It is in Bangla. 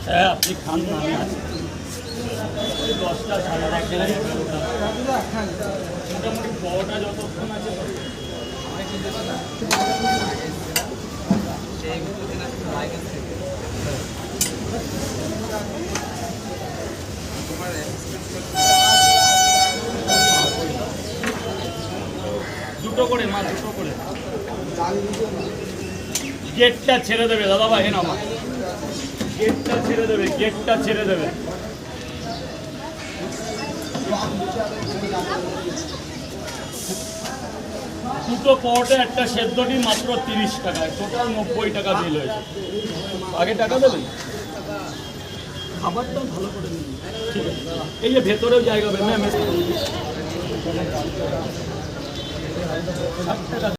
হ্যাঁ আপনি খান না, আমি আছি 10টা 11:30 মোটামুটি পরোটা যতক্ষণ আছে দুটো করে মা, দুটো করে। গেটটা ছেড়ে দেবে দাদা ভাই, না মা গেটটা ছেড়ে দেবে, গেটটা ছেড়ে দেবে। দুটো পরোটা একটা সেদ্ধটি মাত্র 30 টাকায়, টোটাল 90 টাকা বিল হয়েছে। আগে টাকা দেবেন, খাবারটাও ভালো করে নিন। ঠিক আছে, এই যে ভেতরেও জায়গা হবে ম্যাম। 60 টাকা।